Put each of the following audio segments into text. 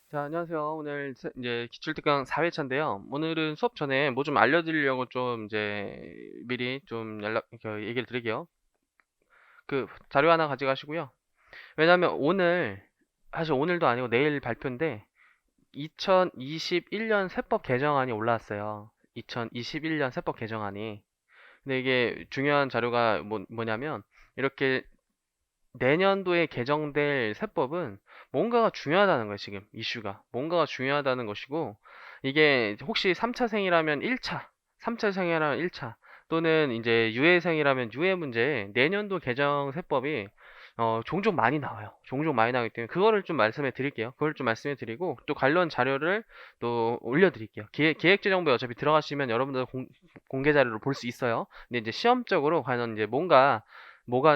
자, 안녕하세요. 오늘 이제 기출특강 4회차인데요. 오늘은 수업 전에 뭐 좀 알려드리려고 좀 이제 미리 좀 얘기를 드릴게요. 그 자료 하나 가져가시고요. 왜냐면 사실 오늘도 아니고 내일 발표인데 2021년 세법 개정안이 올라왔어요. 2021년 세법 개정안이. 근데 이게 중요한 자료가 뭐냐면 이렇게 내년도에 개정될 세법은 뭔가가 중요하다는 거예요, 지금 이슈가. 뭔가가 중요하다는 것이고, 이게 혹시 3차생이라면 1차, 3차생이라면 1차, 또는 이제 유해생이라면 유해 문제, 내년도 개정 세법이 종종 많이 나와요. 종종 많이 나오기 때문에 그거를 좀 말씀해 드릴게요. 그걸 좀 말씀해 드리고, 또 관련 자료를 또 올려드릴게요. 기획재정부에 어차피 들어가시면 여러분들 공개 자료를 볼 수 있어요. 근데 이제 시험적으로 과연 이제 뭐가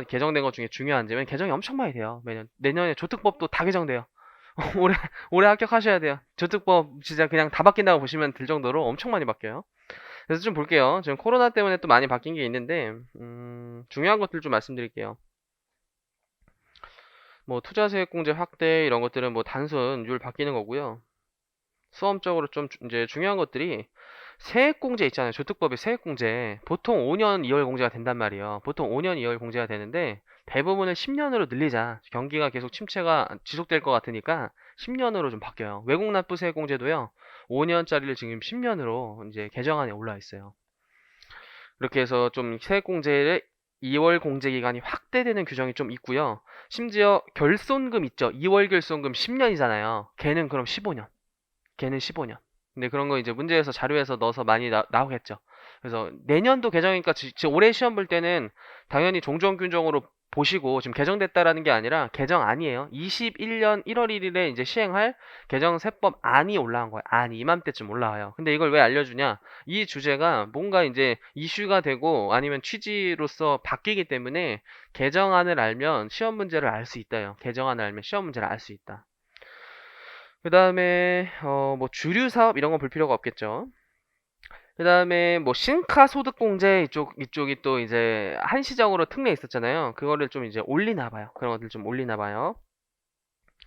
개정된 것 중에 중요한지. 왜냐면 개정이 엄청 많이 돼요. 매년. 내년에 조특법도 다 개정돼요. 올해, 올해 합격하셔야 돼요. 조특법 진짜 그냥 다 바뀐다고 보시면 될 정도로 엄청 많이 바뀌어요. 그래서 좀 볼게요. 지금 코로나 때문에 또 많이 바뀐 게 있는데, 중요한 것들 좀 말씀드릴게요. 뭐, 투자세액공제 확대 이런 것들은 뭐 단순 율 바뀌는 거고요. 수험적으로 좀 이제 중요한 것들이 세액공제 있잖아요. 조특법의 세액공제. 보통 5년 2월 공제가 된단 말이에요. 보통 5년 2월 공제가 되는데 대부분을 10년으로 늘리자. 경기가 계속 침체가 지속될 것 같으니까 10년으로 좀 바뀌어요. 외국 납부 세액공제도요. 5년짜리를 지금 10년으로 이제 개정안에 올라와 있어요. 그렇게 해서 좀 세액공제의 2월 공제 기간이 확대되는 규정이 좀 있고요. 심지어 결손금 있죠. 2월 결손금 10년이잖아요. 걔는 그럼 15년. 걔는 15년. 근데 그런 거 이제 문제에서 자료에서 넣어서 많이 나오겠죠. 그래서 내년도 개정이니까 올해 시험 볼 때는 당연히 종전균정으로 보시고 지금 개정됐다라는 게 아니라 개정 아니에요. 21년 1월 1일에 이제 시행할 개정 세법 안이 올라온 거예요. 안이 이맘때쯤 올라와요. 근데 이걸 왜 알려주냐? 이 주제가 뭔가 이제 이슈가 되고 아니면 취지로서 바뀌기 때문에 개정안을 알면 시험 문제를 알 수 있다요. 개정안을 알면 시험 문제를 알 수 있다. 그 다음에 뭐 주류 사업 이런 건 볼 필요가 없겠죠. 그 다음에 뭐 신카 소득 공제 이쪽이 또 이제 한시적으로 특례 있었잖아요. 그거를 좀 이제 올리나 봐요. 그런 것들 좀 올리나 봐요.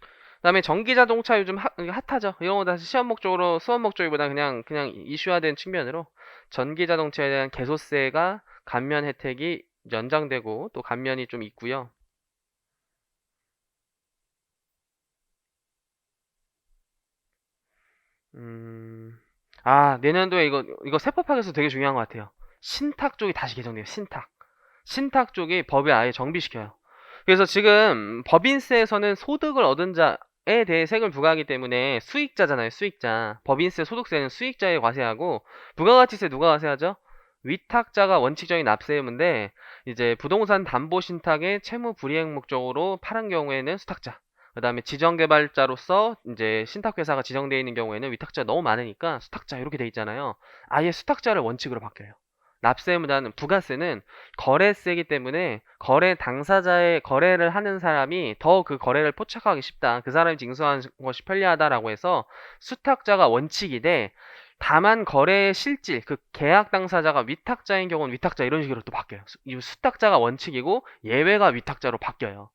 그 다음에 전기 자동차 요즘 핫하죠. 이런 거 다시 시험 목적으로 수험 목적보다 그냥 이슈화된 측면으로 전기 자동차에 대한 개소세가 감면 혜택이 연장되고 또 감면이 좀 있고요. 음, 내년도에 이거 세법학에서 되게 중요한 것 같아요. 신탁 쪽이 다시 개정돼요. 신탁. 신탁 쪽이 법에 아예 정비시켜요. 그래서 지금 법인세에서는 소득을 얻은 자에 대해 세금을 부과하기 때문에 수익자잖아요. 수익자. 법인세 소득세는 수익자에 과세하고 부가가치세 누가 과세하죠? 위탁자가 원칙적인 납세 의무인데 이제 부동산 담보 신탁의 채무 불이행 목적으로 팔은 경우에는 수탁자. 그다음에 지정개발자로서 이제 신탁회사가 지정되어 있는 경우에는 위탁자가 너무 많으니까 수탁자 이렇게 돼 있잖아요. 아예 수탁자를 원칙으로 바뀌어요. 납세보다는 부가세는 거래세이기 때문에 거래 당사자의 거래를 하는 사람이 더 그 거래를 포착하기 쉽다. 그 사람이 징수하는 것이 편리하다라고 해서 수탁자가 원칙이되 다만 거래의 실질, 그 계약 당사자가 위탁자인 경우는 위탁자 이런 식으로 또 바뀌어요. 이 수탁자가 원칙이고 예외가 위탁자로 바뀌어요.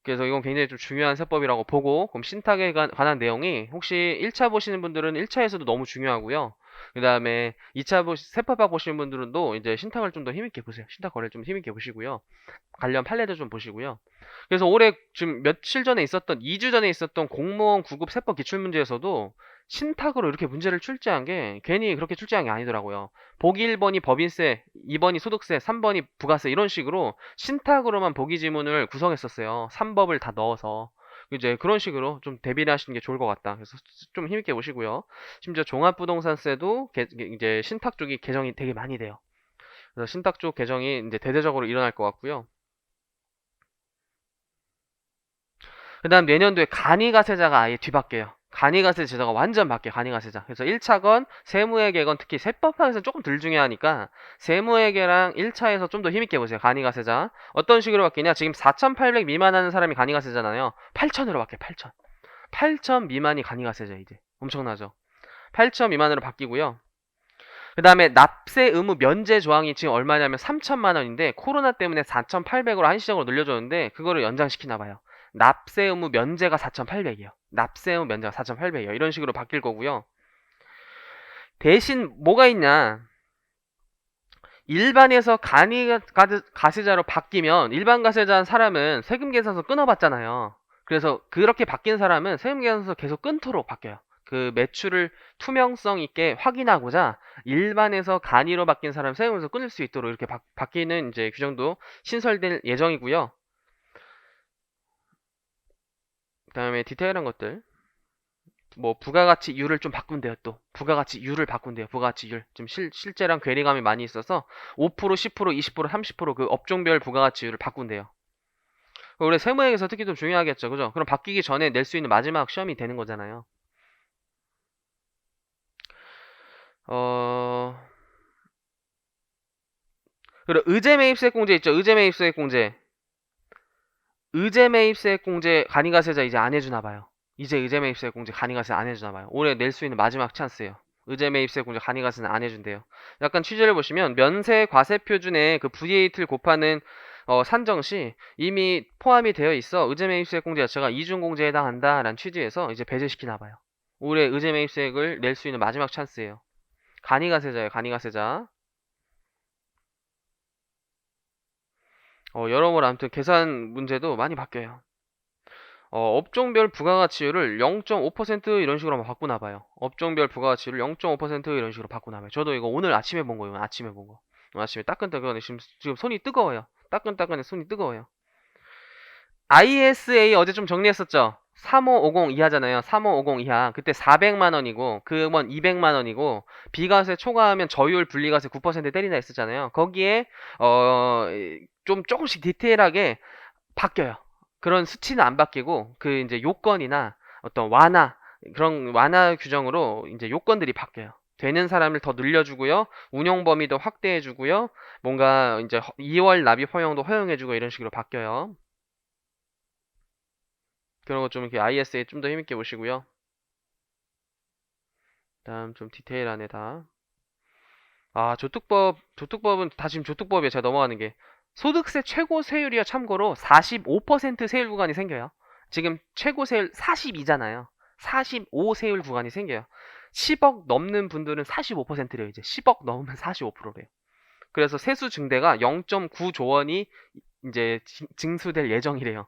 그래서 이건 굉장히 좀 중요한 세법이라고 보고 그럼 신탁에 관한 내용이 혹시 1차 보시는 분들은 1차에서도 너무 중요하고요. 그 다음에 2차 세법학 보시는 분들은도 이제 신탁을 좀 더 힘있게 보세요. 신탁 거래를 좀 힘있게 보시고요. 관련 판례도 좀 보시고요. 그래서 올해 지금 며칠 전에 있었던 2주 전에 있었던 공무원 9급 세법 기출문제에서도 신탁으로 이렇게 문제를 출제한 게 괜히 그렇게 출제한 게 아니더라고요. 보기 1번이 법인세, 2번이 소득세, 3번이 부가세 이런 식으로 신탁으로만 보기 지문을 구성했었어요. 3법을 다 넣어서. 이제 그런 식으로 좀 대비를 하시는 게 좋을 것 같다. 그래서 좀 힘있게 보시고요. 심지어 종합부동산세도 이제 신탁 쪽이 개정이 되게 많이 돼요. 그래서 신탁 쪽 개정이 이제 대대적으로 일어날 것 같고요. 그 다음 내년도에 간이가세자가 아예 뒤바뀌어요. 간이가세 제도가 완전 바뀌어요. 간이가세자. 그래서 1차건 세무회계건 특히 세법학에서는 조금 덜 중요하니까 세무회계랑 1차에서 좀 더 힘있게 보세요. 간이가세자. 어떤 식으로 바뀌냐? 지금 4,800 미만하는 사람이 간이가세잖아요. 8,000으로 바뀌어요. 8,000. 8,000 미만이 간이가세자 이제. 엄청나죠? 8,000 미만으로 바뀌고요. 그 다음에 납세 의무 면제 조항이 지금 얼마냐면 3천만 원인데 코로나 때문에 4,800으로 한시적으로 늘려줬는데 그거를 연장시키나 봐요. 납세 의무 면제가 4,800이에요. 납세 의무 면제가 4,800이에요. 이런 식으로 바뀔 거고요. 대신 뭐가 있냐? 일반에서 가세자로 바뀌면 일반 가세자 한 사람은 세금 계산서 끊어봤잖아요. 그래서 그렇게 바뀐 사람은 세금 계산서 계속 끊도록 바뀌어요. 그 매출을 투명성 있게 확인하고자 일반에서 간이로 바뀐 사람 세금에서 끊을 수 있도록 이렇게 바뀌는 이제 규정도 신설될 예정이고요. 그다음에 디테일한 것들. 뭐 부가가치율을 좀 바꾼대요. 또 부가가치율을 바꾼대요. 부가가치율 좀 실제랑 괴리감이 많이 있어서 5%, 10%, 20%, 30%그 업종별 부가가치율을 바꾼대요. 원래 세무액에서 특히 좀 중요하겠죠, 그죠? 그럼 바뀌기 전에 낼 수 있는 마지막 시험이 되는 거잖아요. 그리고 의제매입세액공제 있죠. 의제매입세액공제. 의제매입세액공제 간이가세자 이제 안 해주나 봐요. 이제 의제매입세액공제 간이가세 안 해주나 봐요. 올해 낼 수 있는 마지막 찬스예요. 의제매입세액공제 간이가세는 안 해준대요. 약간 취지를 보시면 면세 과세표준에 그 VAT를 곱하는 산정 시 이미 포함이 되어 있어 의제매입세액공제 자체가 이중공제에 해당한다라는 취지에서 이제 배제시키나 봐요. 올해 의제매입세액을 낼 수 있는 마지막 찬스예요. 간이가세자예요. 간이가세자. 여러모로 아무튼 계산 문제도 많이 바뀌어요. 업종별 부가가치율을 0.5% 이런 식으로 한번 바꾸나 봐요. 업종별 부가가치율을 0.5% 이런 식으로 바꾸나 봐요. 저도 이거 오늘 아침에 본 거예요. 아침에 본 거. 아침에 따끈따끈해. 지금 손이 뜨거워요. 따끈따끈해 손이 뜨거워요. ISA 어제 좀 정리했었죠? 3550 이하잖아요. 3550 이하. 그때 400만 원이고 그건 200만 원이고 비과세 초과하면 저율 분리과세 9% 때린다 했었잖아요. 거기에 좀 조금씩 디테일하게 바뀌어요. 그런 수치는 안 바뀌고 그 이제 요건이나 어떤 그런 완화 규정으로 이제 요건들이 바뀌어요. 되는 사람을 더 늘려주고요. 운용 범위도 확대해주고요. 뭔가 이제 2월 납입 허용도 허용해주고 이런 식으로 바뀌어요. 그런 거 좀 이렇게 IS에 좀 더 힘있게 보시고요. 다음 좀 디테일한 애다. 조특법은 다 지금 조특법이에요. 제가 넘어가는 게. 소득세 최고 세율이요. 참고로 45% 세율 구간이 생겨요. 지금 최고 세율 42잖아요. 45 세율 구간이 생겨요. 10억 넘는 분들은 45%래요. 이제 10억 넘으면 45%래요. 그래서 세수 증대가 0.9조 원이 이제 징수될 예정이래요.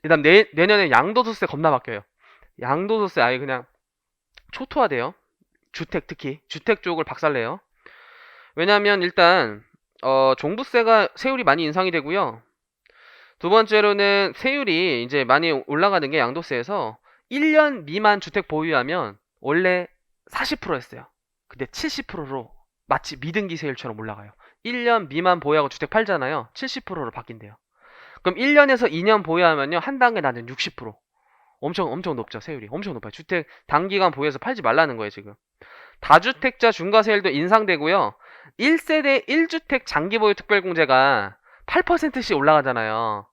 일단 내년에 양도소득세 겁나 바뀌어요. 양도소득세 아예 그냥 초토화돼요. 주택 특히 주택 쪽을 박살내요. 왜냐하면 일단 종부세가 세율이 많이 인상이 되고요. 두 번째로는 세율이 이제 많이 올라가는 게 양도세에서 1년 미만 주택 보유하면 원래 40%였어요. 근데 70%로 마치 미등기 세율처럼 올라가요. 1년 미만 보유하고 주택 팔잖아요. 70%로 바뀐대요. 그럼 1년에서 2년 보유하면요. 한 단계 낮은 60%. 엄청 높죠. 세율이. 엄청 높아요. 주택 단기간 보유해서 팔지 말라는 거예요, 지금. 다주택자 중과세율도 인상되고요. 1세대 1주택 장기보유 특별공제가 8%씩 올라가잖아요.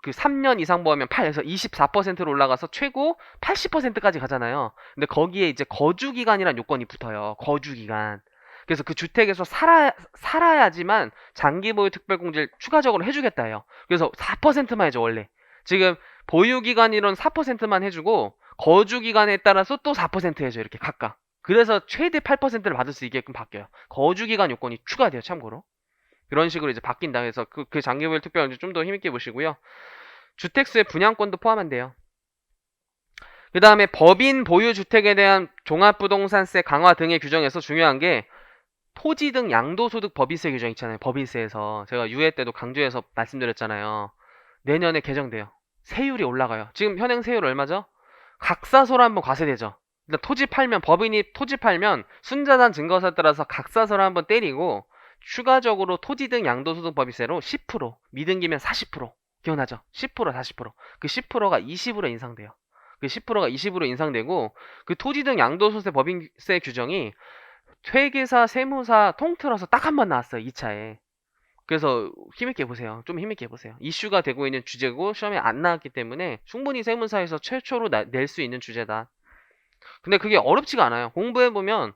그 3년 이상 보유하면 8에서 24%로 올라가서 최고 80%까지 가잖아요. 근데 거기에 이제 거주기간이란 요건이 붙어요. 거주기간. 그래서 그 주택에서 살아야지만 장기보유 특별공제를 추가적으로 해주겠다 해요. 그래서 4%만 해줘, 원래. 지금 보유기간이론 4%만 해주고 거주기간에 따라서 또 4% 해줘, 이렇게 각각. 그래서 최대 8%를 받을 수 있게끔 바뀌어요. 거주기간 요건이 추가돼요, 참고로. 그런 식으로 이제 바뀐다 해서 그 장기보유 특별공제 좀 더 힘있게 보시고요. 주택수의 분양권도 포함한대요. 그 다음에 법인 보유주택에 대한 종합부동산세 강화 등의 규정에서 중요한 게 토지 등 양도소득 법인세 규정 있잖아요. 법인세에서 제가 유예 때도 강조해서 말씀드렸잖아요. 내년에 개정돼요. 세율이 올라가요. 지금 현행 세율 얼마죠? 각사소로 한번 과세되죠. 일단 토지 팔면 법인이 토지 팔면 순자산 증거서에 따라서 각사소를 한번 때리고 추가적으로 토지 등 양도소득 법인세로 10% 미등기면 40% 기억나죠? 10% 40%. 그 10%가 20으로 인상돼요. 그 10%가 20으로 인상되고 그 토지 등 양도소득 법인세 규정이 회계사, 세무사 통틀어서 딱 한 번 나왔어요. 2차에. 그래서 힘있게 보세요. 좀 힘있게 보세요. 이슈가 되고 있는 주제고 시험에 안 나왔기 때문에 충분히 세무사에서 최초로 낼 수 있는 주제다. 근데 그게 어렵지가 않아요. 공부해보면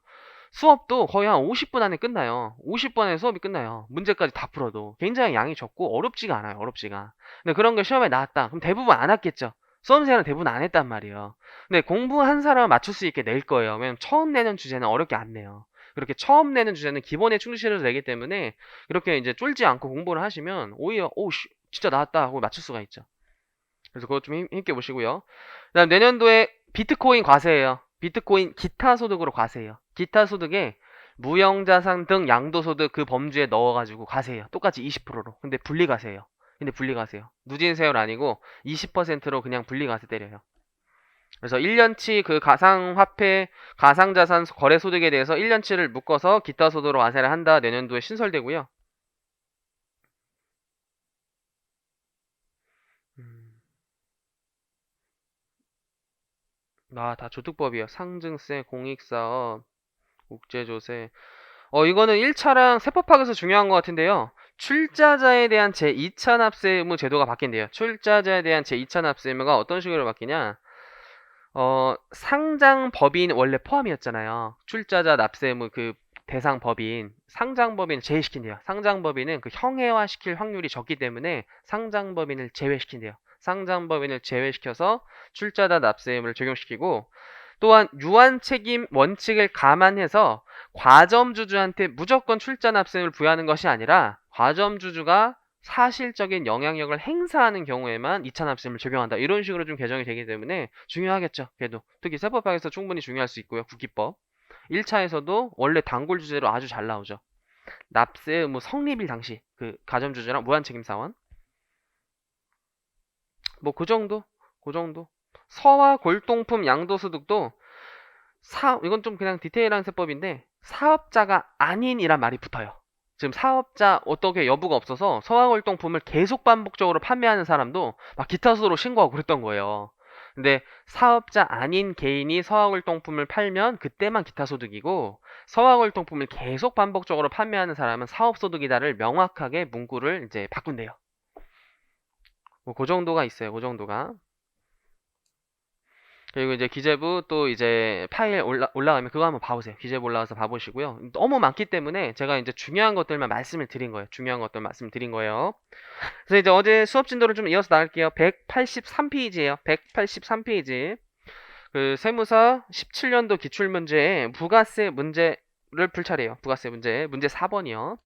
수업도 거의 한 50분 안에 끝나요. 50분 안에 수업이 끝나요. 문제까지 다 풀어도. 굉장히 양이 적고 어렵지가 않아요. 어렵지가. 근데 그런 게 시험에 나왔다. 그럼 대부분 안 왔겠죠. 수험생은 대부분 안 했단 말이에요. 근데 공부한 사람을 맞출 수 있게 낼 거예요. 왜냐면 처음 내는 주제는 어렵게 안 내요. 그렇게 처음 내는 주제는 기본에 충실해도 되기 때문에 이렇게 이제 쫄지 않고 공부를 하시면 오히려 진짜 나왔다 하고 맞출 수가 있죠. 그래서 그것 좀 힘있게 보시고요. 그다음 내년도에 비트코인 과세예요. 비트코인 기타 소득으로 과세해요. 기타 소득에 무형자산 등 양도소득 그 범주에 넣어가지고 과세해요. 똑같이 20%로. 근데 분리과세예요. 근데 분리과세요. 누진세율 아니고 20%로 그냥 분리과세 때려요. 그래서 1년치 그 가상화폐, 가상자산 거래소득에 대해서 1년치를 묶어서 기타 소득으로 과세를 한다. 내년도에 신설되고요. 다 조특법이에요. 상증세, 공익사업, 국제조세. 이거는 1차랑 세법학에서 중요한 것 같은데요. 출자자에 대한 제2차 납세 의무 제도가 바뀐대요. 출자자에 대한 제2차 납세 의무가 어떤 식으로 바뀌냐? 상장 법인 원래 포함이었잖아요. 출자자 납세 의무 그 대상 법인, 상장 법인 제외시킨대요. 상장 법인은 그 형해화 시킬 확률이 적기 때문에 상장 법인을 제외시킨대요. 상장 법인을 제외시켜서 출자자 납세 의무를 적용시키고 또한 유한 책임 원칙을 감안해서 과점주주한테 무조건 출자 납세를 부여하는 것이 아니라 과점주주가 사실적인 영향력을 행사하는 경우에만 2차 납세를 적용한다. 이런 식으로 좀 개정이 되기 때문에 중요하겠죠. 그래도 특히 세법학에서 충분히 중요할 수 있고요. 국기법. 1차에서도 원래 단골 주제로 아주 잘 나오죠. 납세 의무 성립일 당시 그 가점주주랑 무한책임사원. 뭐 그 정도? 그 정도. 서와 골동품 양도소득도 이건 좀 그냥 디테일한 세법인데 사업자가 아닌이란 말이 붙어요. 지금 사업자 어떻게 여부가 없어서 서학월동품을 계속 반복적으로 판매하는 사람도 막 기타 수로 신고하고 그랬던 거예요. 근데 사업자 아닌 개인이 서학월동품을 팔면 그때만 기타 소득이고 서학월동품을 계속 반복적으로 판매하는 사람은 사업소득이다를 명확하게 문구를 이제 바꾼대요. 뭐 그 정도가 있어요. 그 정도가. 그리고 이제 기재부 또 이제 파일 올라가면 그거 한번 봐보세요. 기재부 올라가서 봐보시고요. 너무 많기 때문에 제가 이제 중요한 것들만 말씀을 드린 거예요. 중요한 것들 말씀 드린 거예요. 그래서 이제 어제 수업 진도를 좀 이어서 나갈게요. 183페이지예요. 183페이지. 그 세무사 17년도 기출문제에 부가세 문제를 풀 차례예요. 부가세 문제 4번이요.